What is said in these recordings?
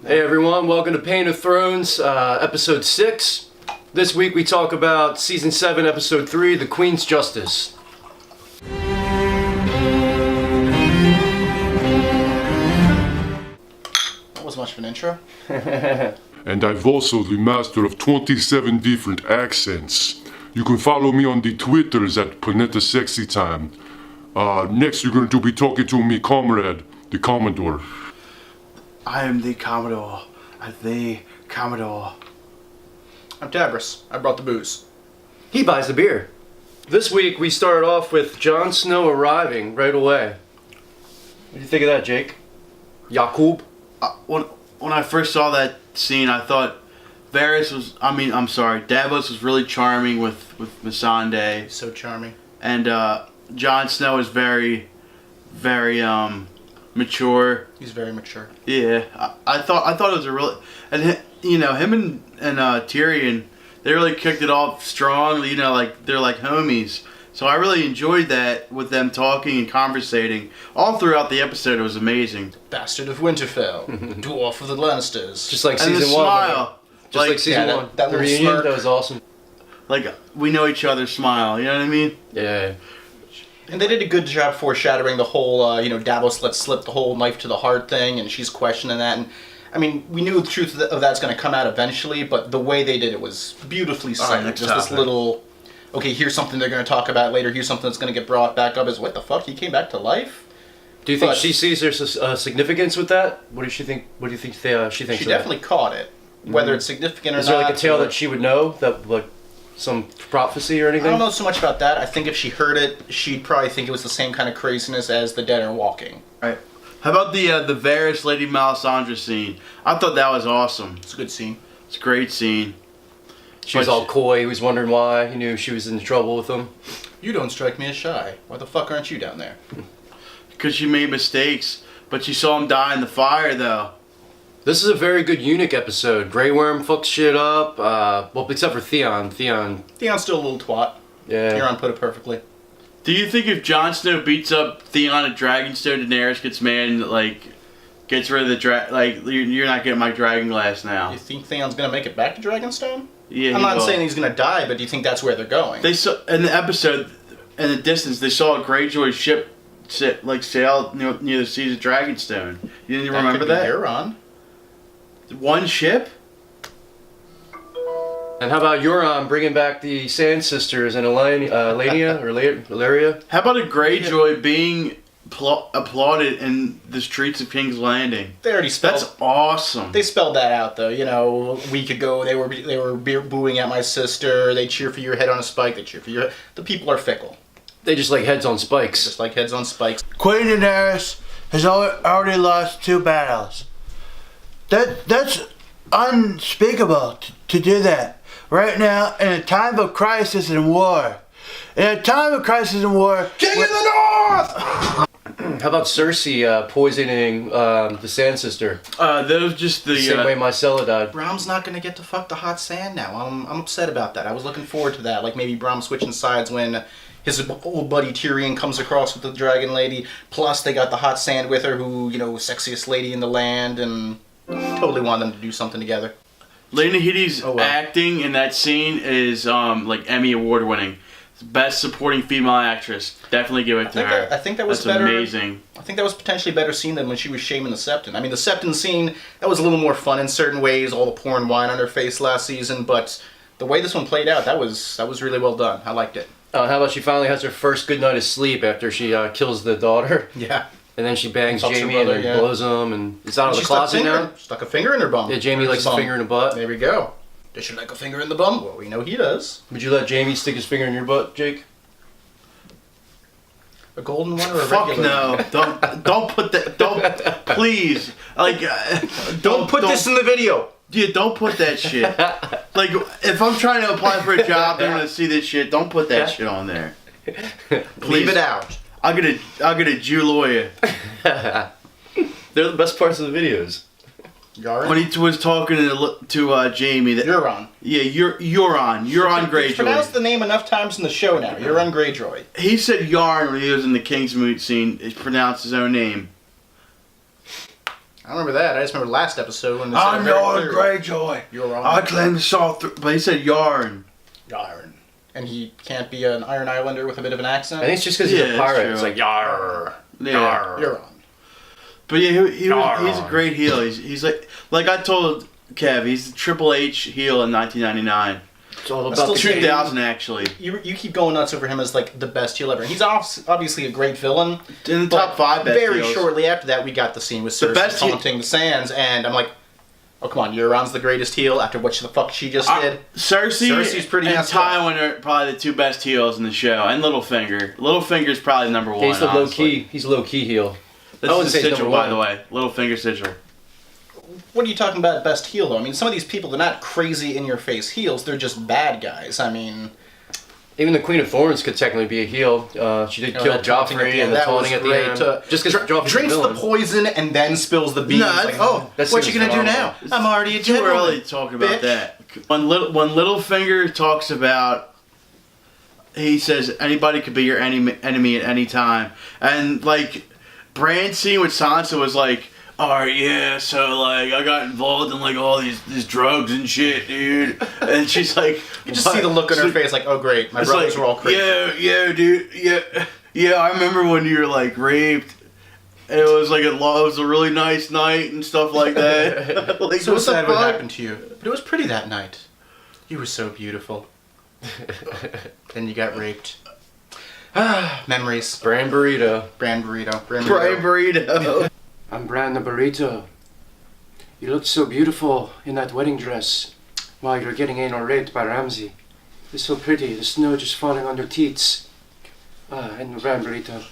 Hey everyone, welcome to Pain of Thrones, episode 6. This week we talk about season 7, episode 3, The Queen's Justice. That wasn't much of an intro. And I've also the master of 27 different accents. You can follow me on the Twitters at Panetta Sexy Time. Next you're going to be talking to me comrade, the Commodore. I am the Commodore. The Commodore. I'm Tabris. I brought the booze. He buys the beer. This week we start off with Jon Snow arriving right away. What do you think of that, Jake? Jakub? When I first saw that scene, I thought Davos was really charming with Missandei. So charming. And Jon Snow is very, very mature. He's very mature. Yeah, I thought it was a really, and him and Tyrion, they really kicked it off strong. Like they're like homies. So I really enjoyed that with them talking and conversating all throughout the episode. It was amazing. Bastard of Winterfell, dwarf of the Lannisters. Just like And season the 1. smile, Like season 1. that The little reunion, smirk. that was awesome. like we know each other smile. You know what I mean? Yeah. And they did a good job foreshadowing the whole, Davos let slip the whole knife to the heart thing, and she's questioning that. And I mean, we knew the truth of that's going to come out eventually, but the way they did it was beautifully sung. next Just this topic. little, okay, here's something they're going to talk about later. Here's something that's going to get brought back up. Is what the fuck? He came back to life? Do you think But- she sees there's a significance with that? What does she think? What do you think she thinks? She of that? definitely caught it, whether it's significant or Is not. there like a tale or- that she would know, that like some prophecy or I anything? don't know so much about that. I think if she heard it, she'd probably think it was the same kind of craziness as the dead are walking. Right. How about the Varys Lady Melisandre scene? I thought that was awesome. It's a good scene. It's a great scene. She was all coy. He was wondering why. He knew she was in trouble with him. You don't strike me as shy. Why the fuck aren't you down there? Because she made mistakes, but she saw him die in the fire, though. This is a very good eunuch episode. Grey Worm fucks shit up. Well, except for Theon. Theon's still a little twat. Yeah. Theon put it perfectly. Do you think if Jon Snow beats up Theon at Dragonstone, Daenerys gets mad and gets rid of the you're not getting my dragon glass now? You think Theon's gonna make it back to Dragonstone? Yeah, I'm not will. saying he's gonna die, but do you think that's where they're going? They saw in the episode, in the distance, they saw a Greyjoy ship sail near the seas of Dragonstone. You didn't remember could be that? Euron. One ship? And how about Euron bringing back the Sand Sisters and Ilaria? How about a Greyjoy being applauded in the streets of King's Landing? They already spelled. That's awesome. They spelled that out though. A week ago they were booing at my sister. They cheer for your head on a spike. They cheer for your. The people are fickle, They just like heads on spikes. just like heads on spikes. Queen Daenerys has already lost 2 battles. That's unspeakable to do that right now in a time of crisis and war. In a time of crisis and war, King of the North. How about Cersei poisoning the Sand Sister? that was just the Same way Myrcella died. Brahm's not gonna get to fuck the hot sand now. I'm upset about that. I was looking forward to that. Like maybe Brahm switching sides when his old buddy Tyrion comes across with the Dragon Lady. Plus they got the hot sand with her, who sexiest lady in the land, and totally want them to do something together. Lena Headey's Oh, well. acting in that scene is Emmy Award winning. Best supporting female actress. Definitely give it to her. I think that was That's better. amazing. I think that was potentially a better scene than when she was shaming the Septon. I mean, the Septon scene, that was a little more fun in certain ways, all the pouring wine on her face last season, but the way this one played out, that was really well done. I liked it. How about she finally has her first good night of sleep after she kills the daughter? Yeah. And then she bangs Fucks her Jamie brother, and yeah. blows him, and it's out of the She stuck closet now. Stuck a finger in her bum. Yeah, Jamie likes a Bum. finger in the butt. There we go. Does she like a finger in the bum? Well, we know he does. Would you let Jamie stick his finger in your butt, Jake? A golden one or a Fuck regular no! one? Don't put that. Don't please. Don't put this in the video. Yeah, don't put that shit. If I'm trying to apply for a job, they're gonna see this shit. Don't put that shit on there. Leave it out. I'll get a Jew lawyer. They're the best parts of the videos. Yarn? When he was talking to Jamie, that Euron. yeah, Euron You've Greyjoy. pronounced the name enough times in the show now. Euron Greyjoy. He said yarn when he was in the Kingsmoot scene. He pronounced his own name. I remember that. I just remember last episode when they said I'm very Yarn clearly, Greyjoy. You're wrong. I claim to saw through. But he said Yarn. Yarn. And he can't be an Iron Islander with a bit of an accent? I think it's just because he's Yeah, a it's pirate. true. It's like, yar. Yeah. Yar. You're wrong. But yeah, he's a great heel. He's like I told Kev, he's the Triple H heel in 1999. It's all That's about still the 2000 actually. You keep going nuts over him as like the best heel ever. And he's obviously a great villain. In the top 5 best Very heels. shortly after that, we got the scene with Cersei best heel- taunting the Sands, and I'm like, oh come on, Euron's the greatest heel after what the fuck she just did. Cersei's pretty and messed up. Tywin are probably the 2 best heels in the show, and Littlefinger. Littlefinger's probably number 1. He's the low honestly. key. He's low key heel. This I wouldn't is say he's Sigil, number by one. the way. Littlefinger Sigil. What are you talking about best heel though? I mean, some of these people, they're not crazy in your face heels, they're just bad guys. I mean, Even the Queen of Thorns could technically be a heel. She did kill that taunting at the Joffrey end, and the that was taunting at the great. end. Just because Joffrey's drinks the the villain. poison and then spills the beans. No, like, oh, that what you seems gonna do now? phenomenal. I'm already a Too gentleman. early to talk about bitch. that. When Littlefinger talks about, he says anybody could be your enemy at any time, and like Bran's scene with Sansa was like, all right, yeah, so like I got involved in like all these drugs and shit, dude, and she's like, You just see the look on her face, like, oh great, my brothers were all crazy. Yeah, dude, yeah. I remember when you were like raped. It was like it was a really nice night and stuff like that. Like, So what the sad what fuck? happened to you, but it was pretty that night. You were so beautiful. Then you got raped. Memories. Bran Burrito. Bran burrito. Brian Burrito. I'm Bran the Burrito. You looked so beautiful in that wedding dress while you were getting anal raped by Ramsay. You're so pretty, the snow just falling on your teats. And the Bran Burrito.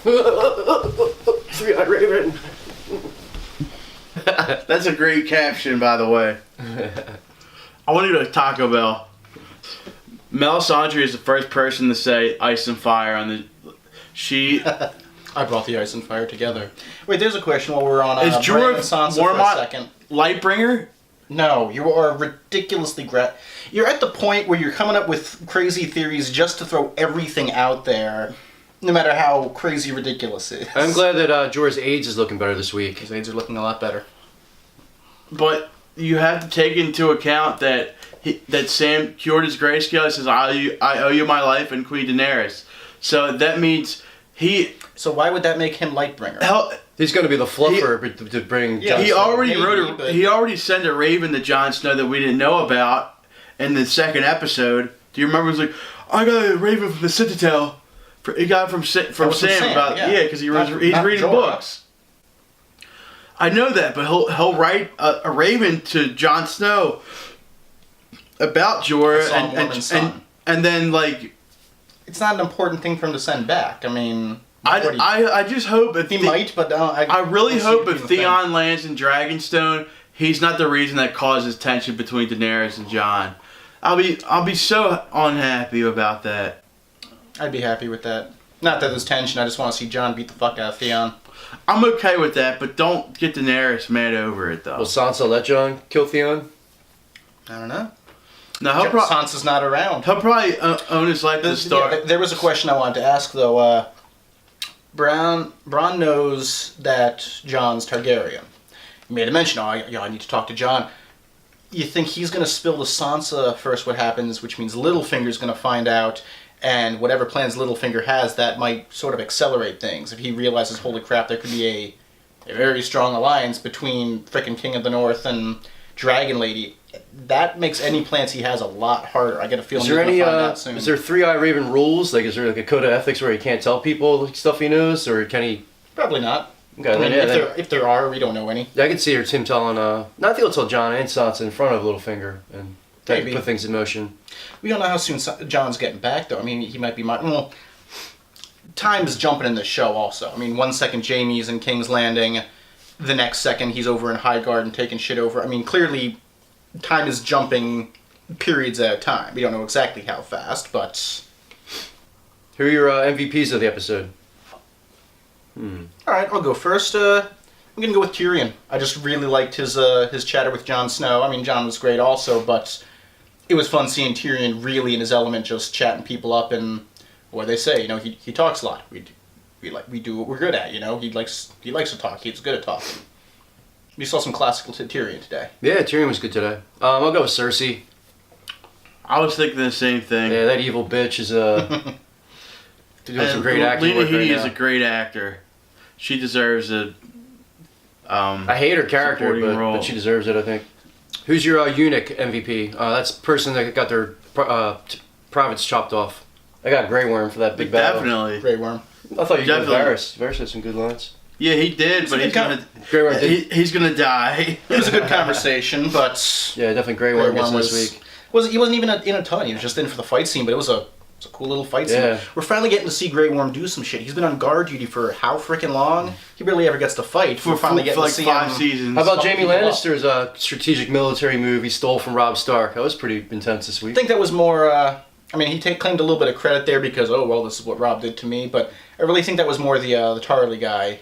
3-eyed Raven. That's a great caption, by the way. I want to go to Taco Bell. Melisandre is the first person to say ice and fire on the. She I brought the ice and fire together. Wait, there's a question while we're on is Bran Jorah and Sansa for a Mormont second. Lightbringer. No, you are ridiculously You're at the point where you're coming up with crazy theories just to throw everything out there, no matter how crazy ridiculous it is. I'm glad that Jorah's AIDS is looking better this week. His aids are looking a lot better. But you have to take into account that that Sam cured his grayscale. He says, I owe you my life and Queen Daenerys. So that means he. So why would that make him Lightbringer? Hell, He's going to be the fluffer to bring. Yeah, Jon he Snow. already maybe, wrote but- he already sent a raven to Jon Snow that we didn't know about in the second episode. Do you remember? It was like, I got a raven from the Citadel. He got it from That was Sam about because Not he's reading Jorah. books. I know that, but he'll write a raven to Jon Snow about Jorah A Songwoman's son. and then like It's not an important thing for him to send back. I mean, I just hope if he might, but I really don't see hope it if being a thing. Theon lands in Dragonstone, he's not the reason that causes tension between Daenerys and Jon. I'll be so unhappy about that. I'd be happy with that. Not that there's tension. I just want to see Jon beat the fuck out of Theon. I'm okay with that, but don't get Daenerys mad over it though. Will Sansa let Jon kill Theon? I don't know. No, Sansa's not around. he'll probably own his life to the start. Yeah, there was a question I wanted to ask though. Bran knows that Jon's Targaryen. He made a mention. I need to talk to Jon. You think he's gonna spill to Sansa first? What happens? Which means Littlefinger's gonna find out, and whatever plans Littlefinger has, that might sort of accelerate things. If he realizes, holy crap, there could be a very strong alliance between frickin' King of the North and Dragon Lady. That makes any plans he has a lot harder. I get a feeling Is there he's any? gonna find out soon. Is there 3-Eye Raven rules? Like, is there like a code of ethics where he can't tell people stuff he knows, or can he? Probably not. Okay, I mean, then, if there are, we don't know any. I could see him telling. No, I think he'll tell Jon and Sansa in front of Littlefinger and Maybe. put things in motion. We don't know how soon John's getting back, though. I mean, he might be... Well, time is jumping in this show, also. I mean, 1 second Jaime's in King's Landing. The next second, he's over in Highgarden and taking shit over. I mean, clearly, time is jumping periods at a time. We don't know exactly how fast, but... Who are your MVPs of the episode? Alright, I'll go first. I'm gonna go with Tyrion. I just really liked his chatter with Jon Snow. I mean, Jon was great also, but it was fun seeing Tyrion really in his element, just chatting people up, and what they say, you know, he talks a lot. We do what we're good at, you know. He likes to talk. He's good at talking. You saw some classical Tyrion today. Yeah, Tyrion was good today. I'll go with Cersei. I was thinking the same thing. Yeah, that evil bitch is doing some great acting Lena work right Headey now. is a great actor. She deserves a. I hate her character, supporting role. but she deserves it, I think. Who's your eunuch MVP? That's the person that got their privates chopped off. I got Grey Worm for that big battle. Definitely. Grey Worm. I thought you got Definitely. Varys. Varys had some good lines. Yeah, he did, but he's gonna. Grey Worm did. He's gonna die. It was a good conversation, but Yeah, definitely Grey Worm gets this week. He wasn't even in a ton. He was just in for the fight scene, but it was a cool little fight Yeah. scene. We're finally getting to see Grey Worm do some shit. He's been on guard duty for how freaking long? He barely ever gets to fight. We're finally getting like to see 5 him. seasons. How about Jaime people up. Lannister's strategic military move he stole from Robb Stark? That was pretty intense this I week. think that was more. I mean, he claimed a little bit of credit there because, oh well, this is what Rob did to me. But I really think that was more the Tarly guy.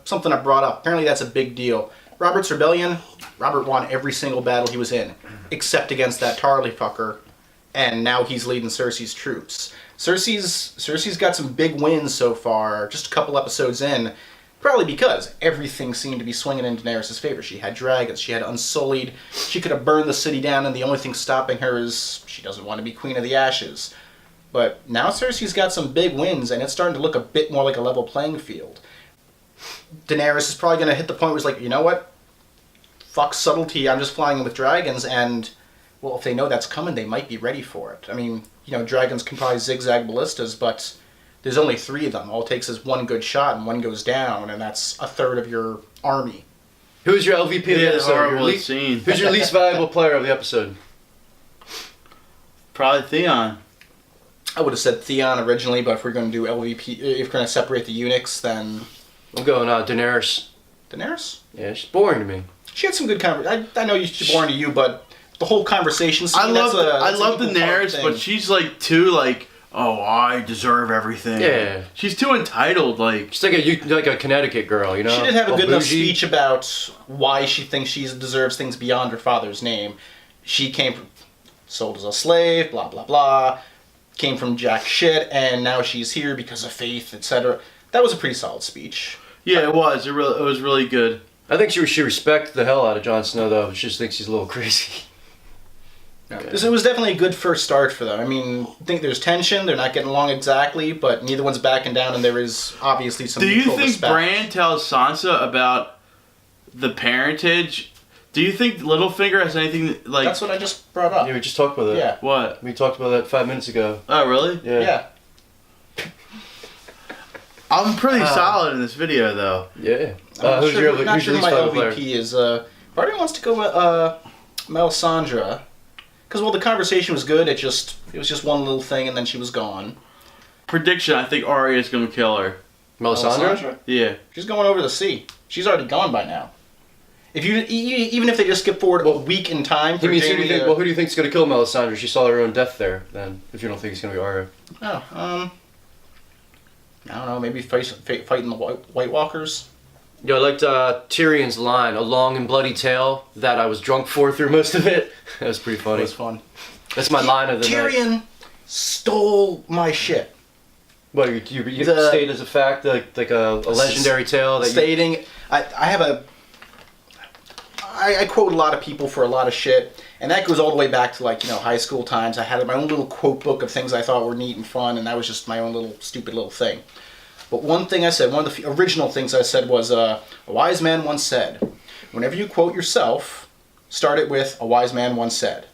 Something I brought up. Apparently, that's a big deal. Robert's rebellion. Robert won every single battle he was in, except against that Tarly fucker, and now he's leading Cersei's troops. Cersei's got some big wins so far. Just a couple episodes in. Probably because everything seemed to be swinging in Daenerys' favor. She had dragons, she had Unsullied, she could have burned the city down, and the only thing stopping her is she doesn't want to be Queen of the Ashes. But now Cersei's got some big wins, and it's starting to look a bit more like a level playing field. Daenerys is probably going to hit the point where it's like, you know what? Fuck subtlety, I'm just flying in with dragons, and, well, if they know that's coming, they might be ready for it. I mean, dragons can probably zigzag ballistas, but there's only 3 of them. All it takes is one good shot and one goes down, and that's a third of your army. Who's your LVP of the Yeah, episode? horrible scene. Who's your least valuable player of the episode? Probably Theon. I would have said Theon originally, but if we're going to do LVP, if we're going to separate the eunuchs, then I'm going Daenerys. Daenerys? Yeah, she's boring to me. She had some good conversation. I know she's boring to you, but the whole conversation scene, I love equal part Daenerys, thing. but she's like too like, oh, I deserve everything. Yeah. She's too entitled. Like She's like a Connecticut girl, you know? She did have a All good enough bougie. speech about why she thinks she deserves things beyond her father's name. She came from, sold as a slave, blah, blah, blah. Came from jack shit, and now she's here because of faith, etc. That was a pretty solid speech. yeah, it was. It was really good. I think she respects the hell out of Jon Snow, though. She just thinks he's a little crazy. It was definitely a good first start for them. I mean, I think there's tension. They're not getting along exactly, but neither one's backing down, and there is obviously some Do you mutual think respect. Bran tells Sansa about the parentage? Do you think Littlefinger has anything like? That's what I just brought up. Yeah, we just talked about that. Yeah. What? We talked about that 5 minutes ago. Oh, really? Yeah. I'm pretty solid in this video, though. Yeah. I'm Who's your not who's your sure least my valuable player? LVP is. Part of me wants to go with Melisandre, because the conversation was good. It was just one little thing, and then she was gone. Prediction: I think Arya's gonna kill her. Melisandre? Yeah. She's going over the sea. She's already gone by now. If even if they just skip forward a week in time for Who do you Jaime think? to- Well, who do you think's gonna kill Melisandre? She saw her own death there. Then, if you don't think it's gonna be Arya. I don't know. Maybe fighting the White Walkers. Yo, I liked Tyrion's line, "A long and bloody tale that I was drunk for through most of it." That was pretty It funny. was fun. That's my line of the night. Tyrion stole my shit. What you The- state as a fact, like a legendary tale that you, Stating, I quote a lot of people for a lot of shit, and that goes all the way back to high school times. I had my own little quote book of things I thought were neat and fun, and that was just my own little stupid little thing. But one thing I said, one of the original things I said was, a wise man once said, whenever you quote yourself, start it with, a wise man once said.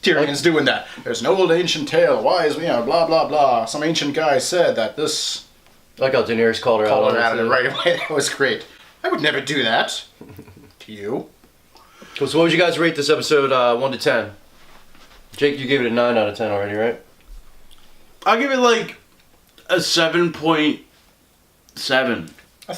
Tyrion's doing that. There's an old ancient tale, wise, blah, blah, blah. Some ancient guy said that this... I like how Daenerys called her out Called on her out it. of it right away. That was great. I would never do that. To you. Cool. So what would you guys rate this episode 1 to 10? Jake, you gave it a 9 out of 10 already, right? I'll give it like a 7.7. I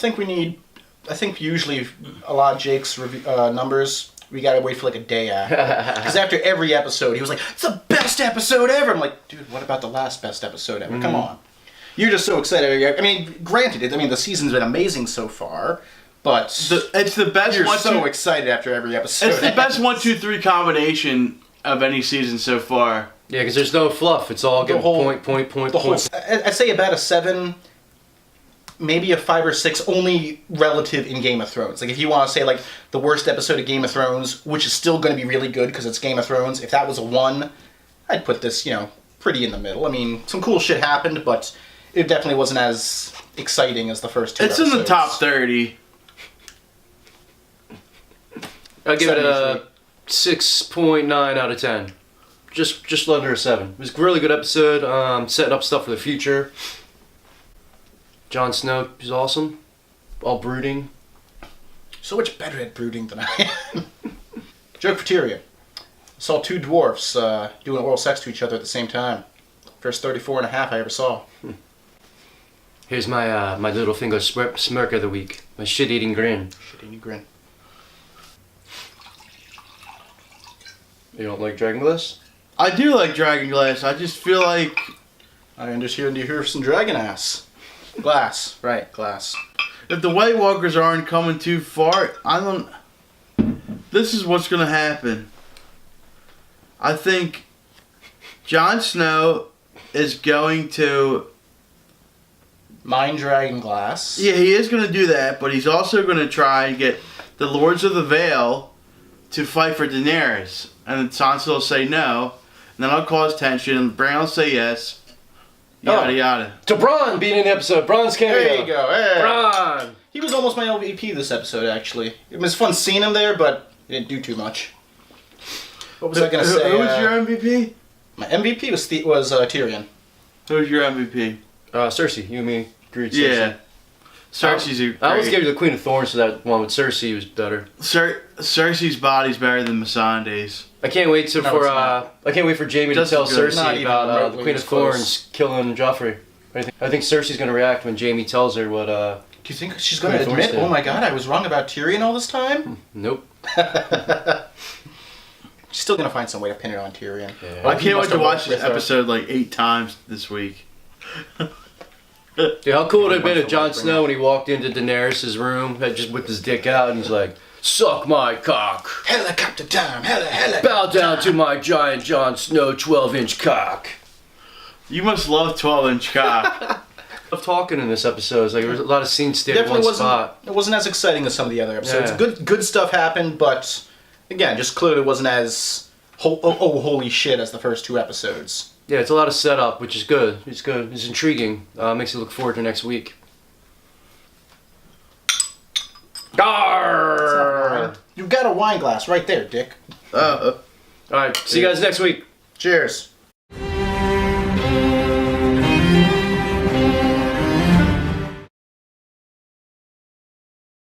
think usually a lot of Jake's numbers, we gotta wait for like a day after. Because after every episode, he was like, it's the best episode ever! I'm like, dude, what about the last best episode ever? Come on. You're just so excited. I mean, granted, the season's been amazing so far, but It's the best you're one. so excited after every episode. It's the best 1, 2, 3 combination of any season so far. Yeah, because there's no fluff. It's all getting whole- point. The whole, I'd say about a 7. maybe a 5 or 6 only relative in Game of Thrones. Like if you want to say like the worst episode of Game of Thrones, which is still going to be really good because it's Game of Thrones, if that was a 1, I'd put this, you know, pretty in the middle. I mean, some cool shit happened, but it definitely wasn't as exciting as the first 2 It's episodes. in the top 30. I'll give it a 6.9 out of 10. Just under a 7. It was a really good episode, setting up stuff for the future. Jon Snow is awesome. All brooding. So much better at brooding than I am. Joke for Tyrion. Saw 2 dwarfs doing oral sex to each other at the same time. First 34 and a half I ever saw. Here's my my little finger smirk of the week. My shit-eating grin. Shitty grin. You don't like Dragonglass? I do like Dragonglass. I just feel like I understand you hear some dragon ass. Glass. Right, glass. if the White Walkers aren't coming too far, I don't... This is what's going to happen. I think Jon Snow is going to... Mine dragon glass. Yeah, he is going to do that, but he's also going to try and get the Lords of the Vale to fight for Daenerys. And then Sansa will say no, and then I'll cause tension, and Bran will say yes. Yada yada. To Bronn being in the episode. Bronn's cameo. There you go. Hey. Bronn! He was almost my LVP this episode, actually. It was fun seeing him there, but he didn't do too much. What was I going to say? Who was your MVP? My MVP was Tyrion. Who's your MVP? Cersei. You and me agreed Cersei. Yeah. Cersei's a great. I always gave you the Queen of Thorns for that one with Cersei was better. Cersei's body's better than Missandei's. I can't wait No, it's not. I can't wait for Jamie Just to tell as good. Not Cersei even about the remotely Queen as of close. Thorns killing Joffrey. I think Cersei's gonna react when Jamie tells her what. Do you think she's going to Queen of Thorns admit, did. oh my god, I was wrong about Tyrion all this time? Nope. She's still going to find some way to pin it on Tyrion. Yeah. Oh, I he can't wait must to have watch worked this with her. episode like 8 times this week. Dude, how cool would it have been if Wonderful Jon upbringing. Snow, when he walked into Daenerys' room, had just whipped his dick out and he's like, "Suck my cock. Helicopter time, helicopter Bow down to my giant Jon Snow 12-inch cock." You must love 12-inch cock. Of talking in this episode, it's like there was a lot of scenes stayed in Definitely one wasn't. spot. It wasn't as exciting as some of the other episodes. Yeah. Good stuff happened, but again, just clearly wasn't as holy shit as the first 2 episodes. Yeah, it's a lot of setup, which is good. It's good. It's intriguing. Makes you look forward to next week. Arr! You've got a wine glass right there, Dick. All right, see you guys next week. Cheers.